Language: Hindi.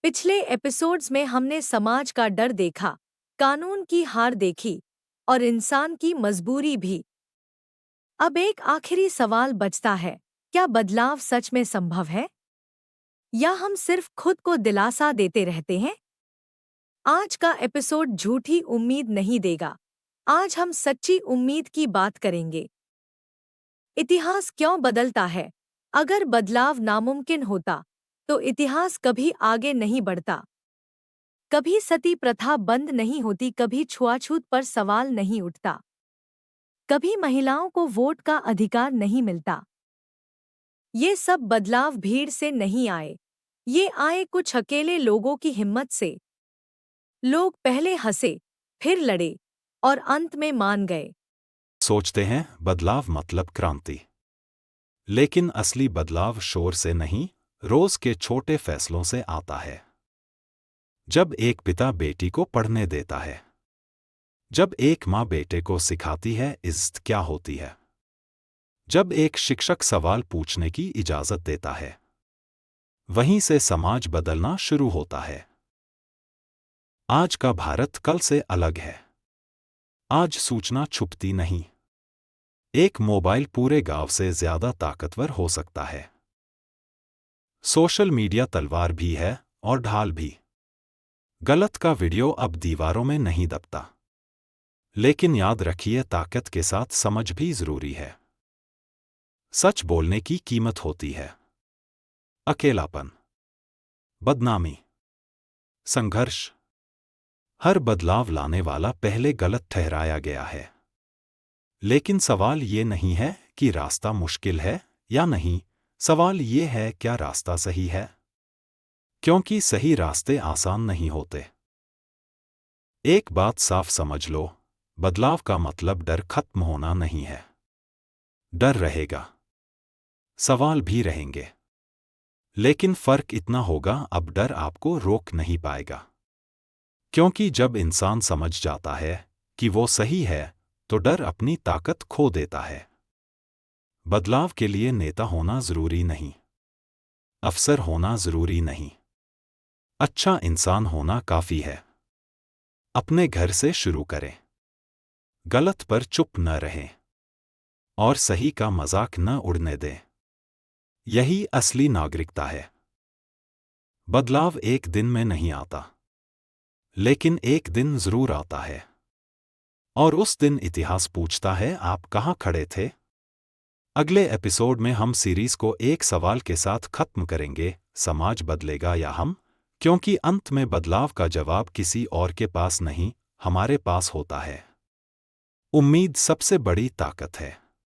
पिछले एपिसोड्स में हमने समाज का डर देखा, कानून की हार देखी और इंसान की मजबूरी भी। अब एक आखिरी सवाल बचता है, क्या बदलाव सच में संभव है या हम सिर्फ खुद को दिलासा देते रहते हैं? आज का एपिसोड झूठी उम्मीद नहीं देगा। आज हम सच्ची उम्मीद की बात करेंगे। इतिहास क्यों बदलता है? अगर बदलाव नामुमकिन होता, तो इतिहास कभी आगे नहीं बढ़ता। कभी सती प्रथा बंद नहीं होती, कभी छुआछूत पर सवाल नहीं उठता, कभी महिलाओं को वोट का अधिकार नहीं मिलता। ये सब बदलाव भीड़ से नहीं आए, ये आए कुछ अकेले लोगों की हिम्मत से। लोग पहले हंसे, फिर लड़े और अंत में मान गए। सोचते हैं बदलाव मतलब क्रांति, लेकिन असली बदलाव शोर से नहीं, रोज के छोटे फैसलों से आता है। जब एक पिता बेटी को पढ़ने देता है, जब एक माँ बेटे को सिखाती है इज्जत क्या होती है, जब एक शिक्षक सवाल पूछने की इजाजत देता है, वहीं से समाज बदलना शुरू होता है। आज का भारत कल से अलग है। आज सूचना छुपती नहीं। एक मोबाइल पूरे गांव से ज्यादा ताकतवर हो सकता है। सोशल मीडिया तलवार भी है और ढाल भी। गलत का वीडियो अब दीवारों में नहीं दबता, लेकिन याद रखिए ताकत के साथ समझ भी जरूरी है। सच बोलने की कीमत होती है। अकेलापन, बदनामी, संघर्ष, हर बदलाव लाने वाला पहले गलत ठहराया गया है। लेकिन सवाल ये नहीं है कि रास्ता मुश्किल है या नहीं, सवाल ये है क्या रास्ता सही है, क्योंकि सही रास्ते आसान नहीं होते। एक बात साफ समझ लो, बदलाव का मतलब डर खत्म होना नहीं है। डर रहेगा, सवाल भी रहेंगे, लेकिन फर्क इतना होगा अब डर आपको रोक नहीं पाएगा। क्योंकि जब इंसान समझ जाता है कि वो सही है, तो डर अपनी ताकत खो देता है। बदलाव के लिए नेता होना जरूरी नहीं, अफसर होना जरूरी नहीं, अच्छा इंसान होना काफी है। अपने घर से शुरू करें, गलत पर चुप न रहें और सही का मजाक न उड़ने दें। यही असली नागरिकता है। बदलाव एक दिन में नहीं आता, लेकिन एक दिन जरूर आता है, और उस दिन इतिहास पूछता है आप कहां खड़े थे। अगले एपिसोड में हम सीरीज को एक सवाल के साथ खत्म करेंगे, समाज बदलेगा या हम? क्योंकि अंत में बदलाव का जवाब किसी और के पास नहीं, हमारे पास होता है। उम्मीद सबसे बड़ी ताकत है।